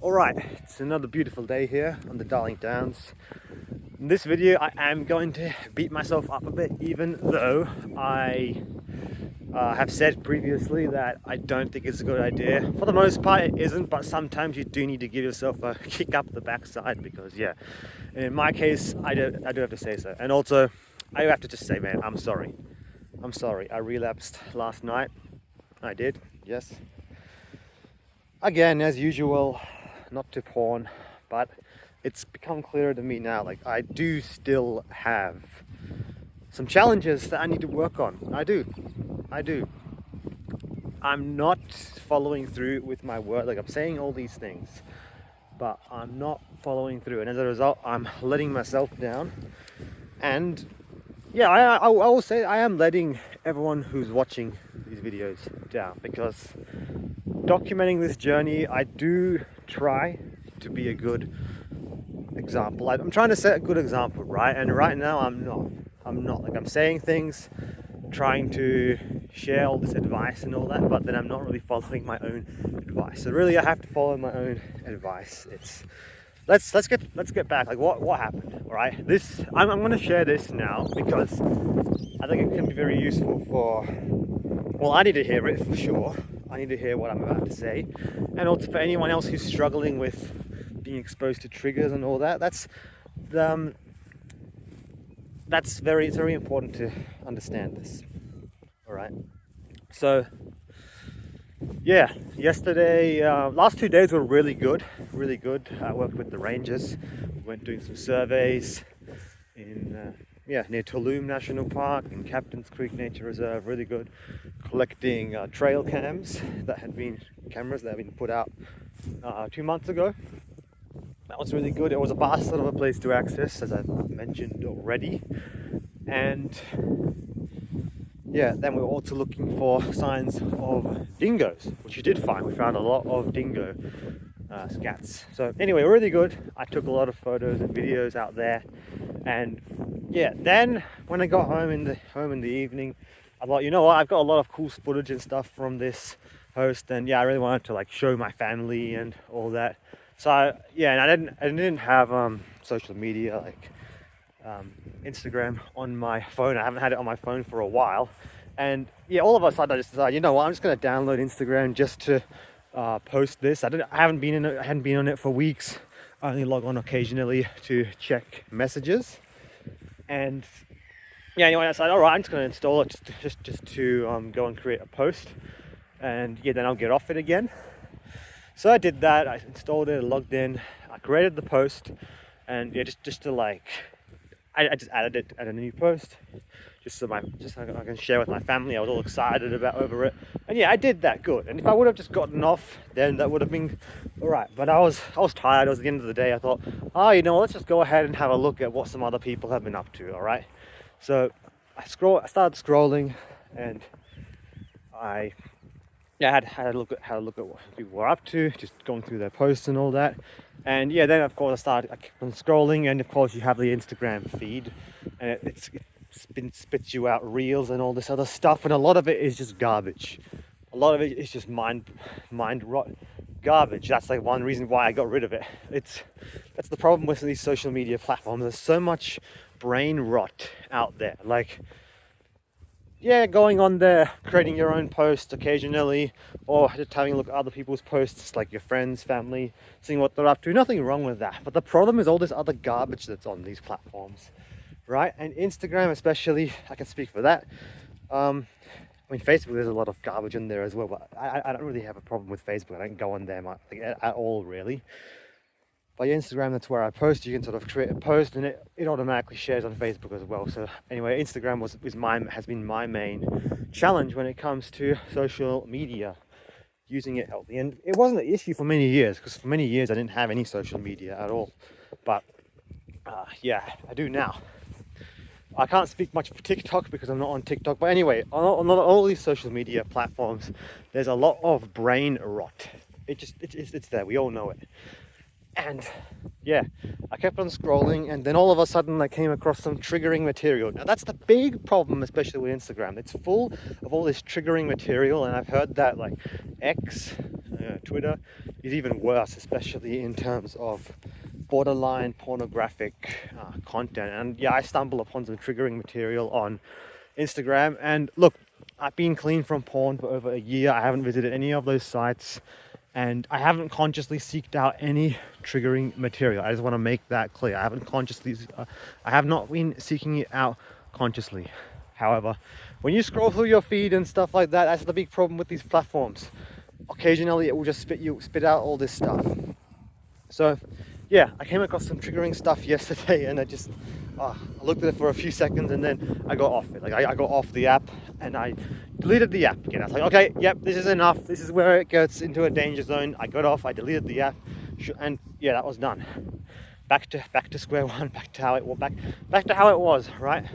Alright, it's another beautiful day here on the Darling Downs. In this video I am going to beat myself up a bit, even though I have said previously that I don't think it's a good idea. For the most part it isn't, but sometimes you do need to give yourself a kick up the backside because yeah, in my case I do have to say so. And also I have to just say, man, I'm sorry. I relapsed last night. I did, yes. Again, as usual, not to porn, but it's become clearer to me now, like I do still have some challenges that I need to work on. I do. I'm not following through with my word. Like, I'm saying all these things, but I'm not following through, and as a result I'm letting myself down. And yeah, I will say I am letting everyone who's watching these videos down, because documenting this journey, I do try to be a good example. I'm trying to set a good example, right? And right now I'm not. Like, I'm saying things, trying to share all this advice and all that, but then I'm not really following my own advice. So really I have to follow my own advice. It's let's get back. Like, what happened, all right? I'm going to share this now because I think it can be very useful for, well, I need to hear it for sure. I need to hear what I'm about to say, and also for anyone else who's struggling with being exposed to triggers and all that. It's very important to understand this. All right. So yeah, yesterday, last 2 days were really good. I worked with the rangers. We went doing some surveys in near Tulum National Park and Captain's Creek Nature Reserve. Really good. Collecting trail cameras that had been put out 2 months ago. That was really good. It was a bastard of a place to access, as I mentioned already. And yeah, then we were also looking for signs of dingoes, which we did find. We found a lot of dingo scats. So anyway, really good. I took a lot of photos and videos out there. And yeah, then when I got home in the evening, I thought, you know what, I've got a lot of cool footage and stuff from this host, and yeah, I really wanted to like show my family and all that. So yeah, and I didn't have social media like Instagram on my phone. I haven't had it on my phone for a while, and yeah, all of a sudden I just decided, you know what, I'm just going to download Instagram just to post this. I hadn't been on it for weeks. I only log on occasionally to check messages, and yeah, anyway, I decided, all right, I'm just going to install it just to go and create a post, and yeah, then I'll get off it again. So I did that. I installed it, logged in, I created the post, and yeah, just to like, I just added a new post, just so I can share with my family. I was all excited over it, and yeah, I did that good. And if I would have just gotten off, then that would have been all right. But I was tired. It was the end of the day. I thought, oh, you know, let's just go ahead and have a look at what some other people have been up to. All right. So I started scrolling, and I had a look at what people were up to, just going through their posts and all that. And yeah, then of course I kept on scrolling, and of course you have the Instagram feed, and it spits you out reels and all this other stuff, and a lot of it is just garbage. A lot of it is just mind rot garbage. That's like one reason why I got rid of it. That's the problem with these social media platforms. There's so much brain rot out there. Like, yeah, going on there, creating your own post occasionally, or just having a look at other people's posts, like your friends, family, seeing what they're up to. Nothing wrong with that. But the problem is all this other garbage that's on these platforms, right? And Instagram especially, I can speak for that. I mean, Facebook, there's a lot of garbage in there as well, but I don't really have a problem with Facebook. I don't go on there much, like, at all, really. But Instagram, that's where I post. You can sort of create a post, and it automatically shares on Facebook as well. So anyway, Instagram has been my main challenge when it comes to social media, using it healthy. And it wasn't an issue for many years, because for many years I didn't have any social media at all. But yeah, I do now. I can't speak much for TikTok because I'm not on TikTok. But anyway, on all these social media platforms, there's a lot of brain rot. It's there. We all know it. And yeah, I kept on scrolling, and then all of a sudden I came across some triggering material. Now that's the big problem, especially with Instagram. It's full of all this triggering material, and I've heard that like X, Twitter is even worse, especially in terms of borderline pornographic content. And yeah, I stumble upon some triggering material on Instagram, and look, I've been clean from porn for over a year. I haven't visited any of those sites, and I haven't consciously seeked out any triggering material. I just want to make that clear. I have not been seeking it out consciously. However, when you scroll through your feed and stuff like that, that's the big problem with these platforms. Occasionally it will just spit out all this stuff. So yeah, I came across some triggering stuff yesterday, and I looked at it for a few seconds, and then I got off it. Like I got off the app and I deleted the app again. I was like, okay, yep, this is enough. This is where it gets into a danger zone. I got off, I deleted the app, and yeah, that was done. Back to square one, back to how it was, right?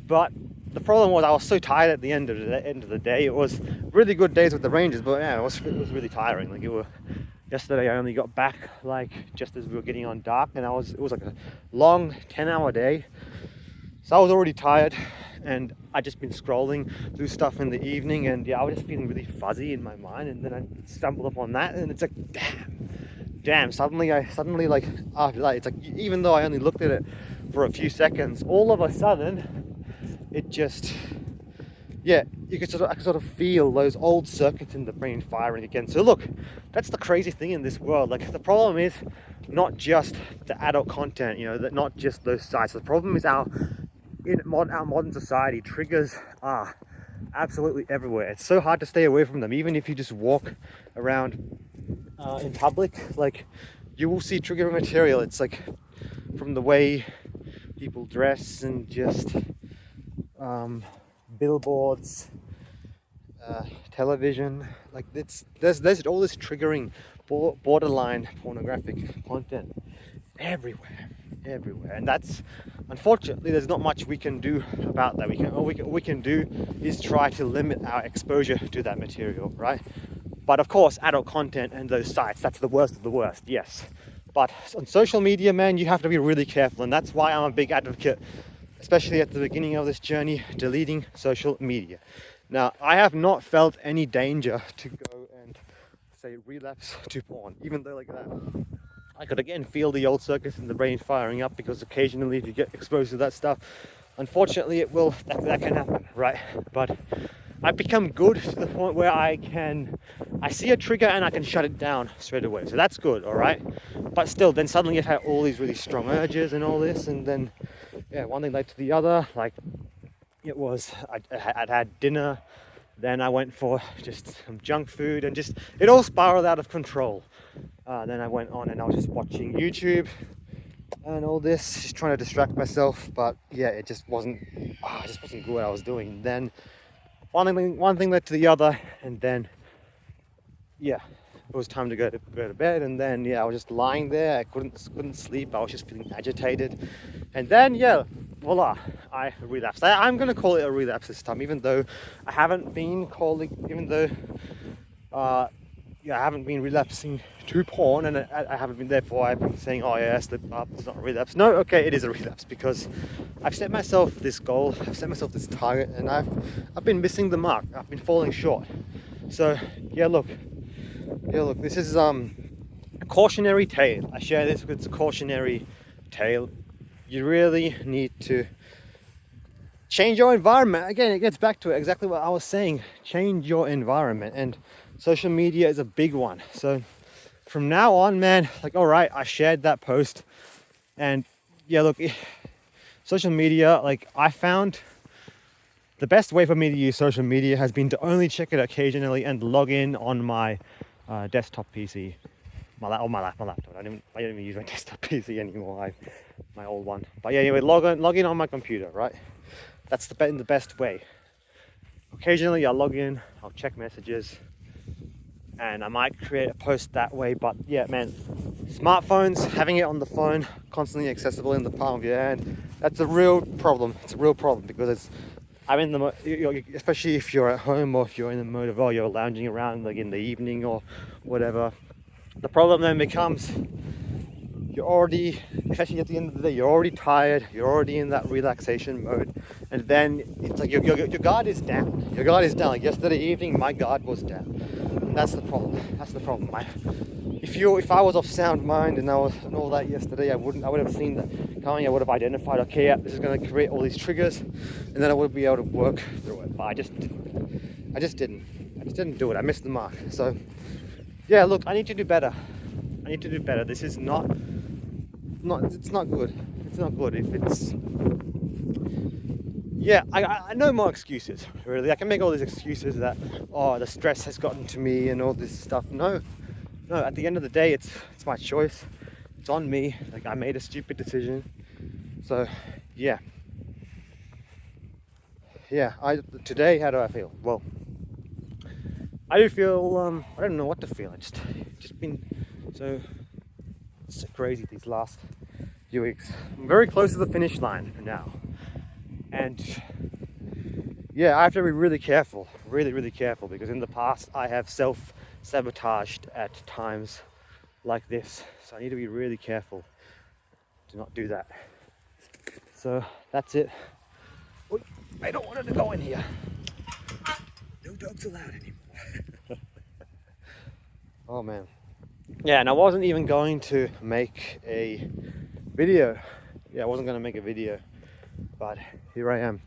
But the problem was I was so tired at the end of the day. It was really good days with the Rangers, but yeah, it was really tiring. Yesterday I only got back like just as we were getting on dark, and it was like a long 10-hour day. So I was already tired, and I'd just been scrolling through stuff in the evening, and yeah, I was just feeling really fuzzy in my mind, and then I stumbled upon that, and it's like, damn, suddenly like after that, it's like, even though I only looked at it for a few seconds, all of a sudden it just, yeah, I could sort of feel those old circuits in the brain firing again. So look, that's the crazy thing in this world. Like, the problem is not just the adult content, that not just those sites. The problem is our modern society, triggers are absolutely everywhere. It's so hard to stay away from them. Even if you just walk around in public, like, you will see triggering material. It's like from the way people dress, and just billboards, television, like there's all this triggering borderline pornographic content everywhere, and that's, unfortunately, there's not much we can do about that. All we can do is try to limit our exposure to that material, right? But of course, adult content and those sites, that's the worst of the worst, yes. But on social media, man, you have to be really careful, and that's why I'm a big advocate, especially at the beginning of this journey, deleting social media. Now, I have not felt any danger to go and, say, relapse to porn, even though, like, that, I could again feel the old circuits in the brain firing up, because occasionally if you get exposed to that stuff, unfortunately that can happen, right? But I've become good to the point where I see a trigger and I can shut it down straight away. So that's good, all right? But still, then suddenly I've had all these really strong urges and all this, and then, yeah, one thing led to the other. Like, I'd had dinner, then I went for just some junk food, and just, it all spiraled out of control. Then I went on and I was just watching YouTube and all this, just trying to distract myself. But yeah, it just wasn't good what I was doing. Then one thing led to the other, and then, yeah, it was time to go to bed. And then, yeah, I was just lying there. I couldn't sleep. I was just feeling agitated. And then, yeah, voila, I relapsed. I'm going to call it a relapse this time, even though I haven't been relapsing to porn, and I haven't been, therefore I've been saying, oh yeah, slip up, it's not a relapse. No, okay, it is a relapse, because I've set myself this goal, I've set myself this target, and I've been missing the mark. I've been falling short. So yeah, look, this is a cautionary tale. I share this with a cautionary tale. You really need to change your environment. Again, it gets back to exactly what I was saying. Change your environment, and social media is a big one. So from now on, man, like, all right, I shared that post, and yeah, look, social media, like, I found the best way for me to use social media has been to only check it occasionally and log in on my desktop PC, my laptop. I don't even use my desktop PC anymore. My old one. But yeah, anyway, log in on my computer, right? That's the best way. Occasionally I'll log in, I'll check messages, and I might create a post that way. But yeah, man, smartphones, having it on the phone, constantly accessible in the palm of your hand, that's a real problem. It's a real problem, because especially if you're at home, or if you're in the mode of, you're lounging around like in the evening or whatever. The problem then becomes you're already, especially at the end of the day, you're already tired, you're already in that relaxation mode, and then it's like your guard is down. Your guard is down. Like yesterday evening, my guard was down. And that's the problem. That's the problem. If I was of sound mind and all that yesterday, I would have seen that coming. I would have identified, okay, yeah, this is going to create all these triggers, and then I would be able to work through it. But I just didn't do it. I missed the mark. So yeah, look, I need to do better. I need to do better. This is it's not good. It's not good if it's, yeah, I no more excuses, really. I can make all these excuses that, oh, the stress has gotten to me and all this stuff. No, at the end of the day, it's my choice. It's on me. Like, I made a stupid decision. So, yeah. Today, how do I feel? Well, I do feel, I don't know what to feel. It's just been so crazy these last few weeks. I'm very close to the finish line now. And yeah, I have to be really careful, really careful, because in the past I have self-sabotaged at times like this. So I need to be really careful to not do that. So that's it. Oy, I don't want it to go in here. No dogs allowed anymore. Oh man. Yeah, and I wasn't even going to make a video. Yeah, I wasn't going to make a video. But here I am.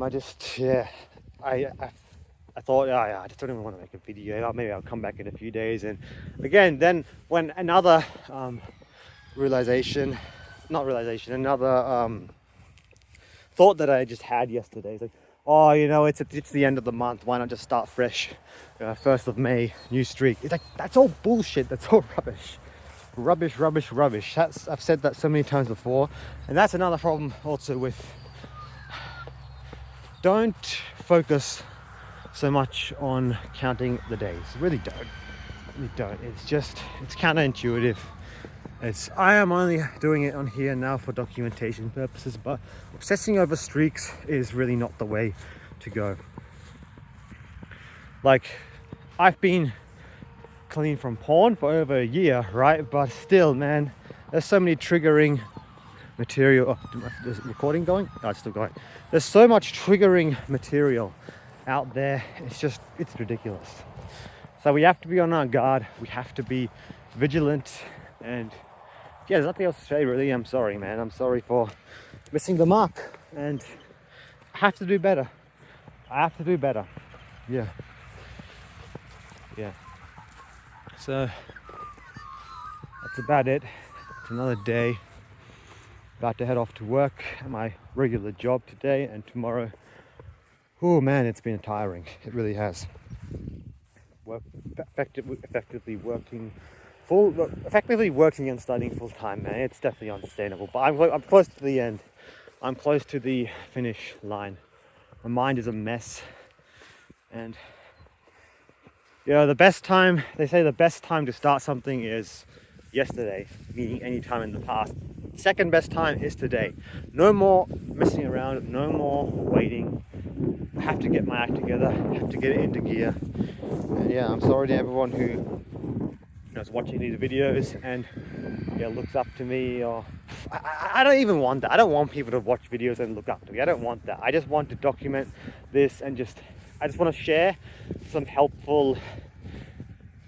I just, yeah, I thought, I just don't even want to make a video. Maybe I'll come back in a few days. And again, then when another another thought that I just had yesterday is like, oh, it's the end of the month. Why not just start fresh? 1st of May, new streak. It's like, that's all bullshit. That's all rubbish. Rubbish. I've said that so many times before, and that's another problem also with, don't focus so much on counting the days. Really don't. It's counterintuitive. I am only doing it on here now for documentation purposes, but obsessing over streaks is really not the way to go. Like, I've been clean from porn for over a year, right? But still, man, there's so many triggering material. Oh, is the recording going? No, it's still going. There's so much triggering material out there. It's ridiculous. So we have to be on our guard. We have to be vigilant. And yeah, there's nothing else to say, really. I'm sorry, man. I'm sorry for missing the mark. And I have to do better. Yeah. So that's about it. It's another day. About to head off to work at my regular job today and tomorrow. Oh man, it's been tiring. It really has. Effectively working and studying full time, man. It's definitely unsustainable. But I'm close to the end. I'm close to the finish line. My mind is a mess, and the best time to start something is yesterday, meaning any time in the past. Second best time is today. No more messing around, no more waiting. I have to get my act together, I have to get it into gear. And yeah, I'm sorry to everyone who is watching these videos and looks up to me, or I don't even want that. I don't want people to watch videos and look up to me. I don't want that. I just want to document this and I just want to share some helpful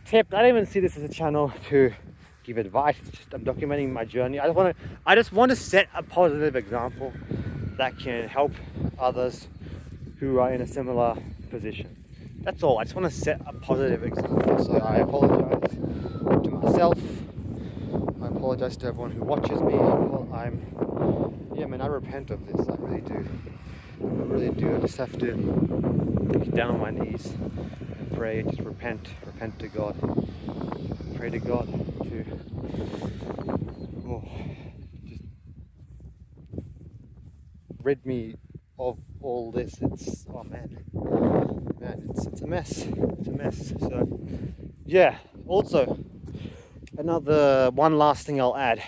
tips. I don't even see this as a channel to give advice. It's just, I'm documenting my journey. I just want to set a positive example that can help others who are in a similar position. That's all. I just want to set a positive example. So I apologize to myself. I apologize to everyone who watches me. I repent of this. I really do. I just have to get down on my knees and pray and just repent to God. Pray to God to just rid me of all this. It's it's a mess. So yeah, also one last thing I'll add: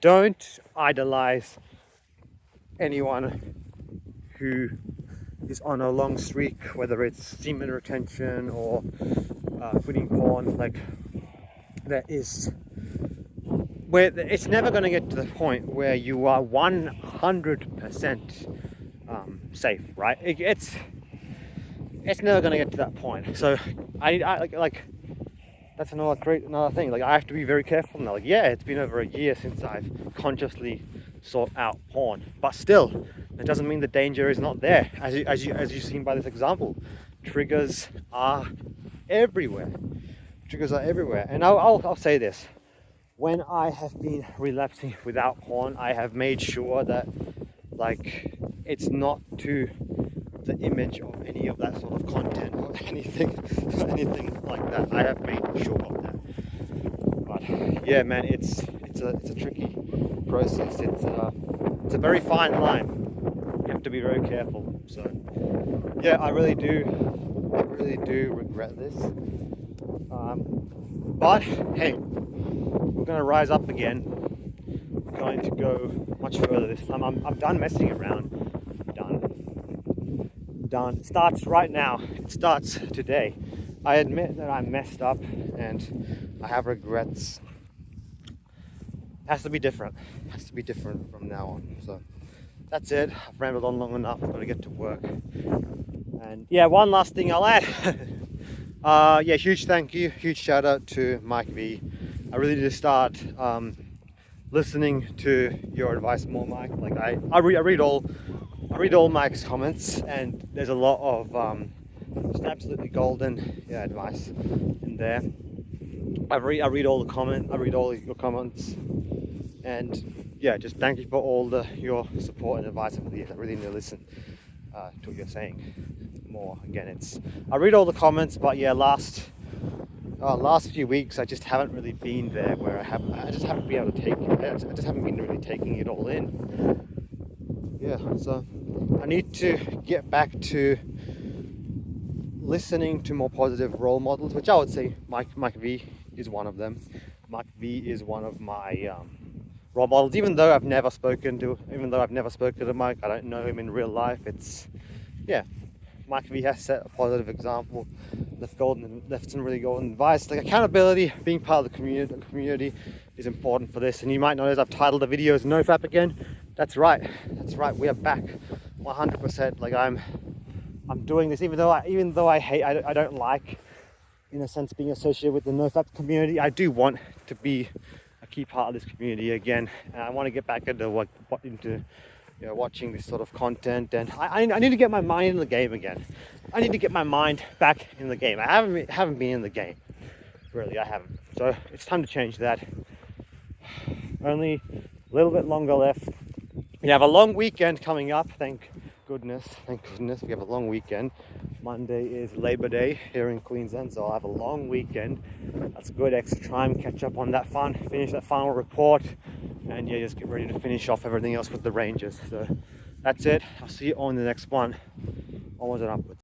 don't idolize anyone who is on a long streak, whether it's semen retention or quitting porn. Like, there is where it's never going to get to the point where you are 100% safe, right? It's never going to get to that point. So I like that's another thing. Like I have to be very careful now. Like yeah, it's been over a year since I've consciously sought out porn, but still, it doesn't mean the danger is not there. As you've seen by this example, triggers are everywhere. Triggers are everywhere, and I'll say this: when I have been relapsing without porn, I have made sure that like it's not to the image of any of that sort of content or anything like that. I have made sure of that. But yeah, man, it's a tricky process. It's a very fine line. You have to be very careful. So yeah, I really do regret this. But hey, we're gonna rise up again. We're going to go much further this time. I'm done messing around. Done. It starts right now. It starts today. I admit that I messed up and I have regrets. It has to be different. It has to be different from now on. So that's it. I've rambled on long enough. I've got to get to work. And yeah, one last thing I'll add. Yeah, huge thank you, huge shout out to Mike V. I really need to start listening to your advice more, Mike. Like I read all Mike's comments, and there's a lot of just absolutely golden advice in there. I read all the I read all your comments, and yeah, just thank you for all your support and advice over the years. I really need to listen to what you're saying more. Again, I read all the comments, but yeah, last few weeks I just haven't really been there where I just haven't been able to take it. I just haven't been really taking it all in. Yeah, so I need to get back to listening to more positive role models, which I would say Mike V is one of them. Mike V is one of my role models, even though I've never spoken to Mike. I don't know him in real life. Mike V has set a positive example, left some really golden advice. Like accountability, being part of the community is important for this. And you might notice I've titled the video as NoFap again. That's right. We are back 100%. Like I'm doing this even though I don't like, in a sense, being associated with the NoFap community. I do want to be a key part of this community again, and I want to get back into watching this sort of content, and I need to get my mind in the game again. I need to get my mind back in the game. I haven't been in the game, really. I haven't. So it's time to change that. Only a little bit longer left. We have a long weekend coming up. Thank goodness. We have a long weekend. Monday is Labor Day here in Queensland, so I'll have a long weekend. That's good. Extra time, catch up on that finish that final report, and yeah, just get ready to finish off everything else with the Rangers. So that's it. I'll see you on the next one. Onwards and upwards.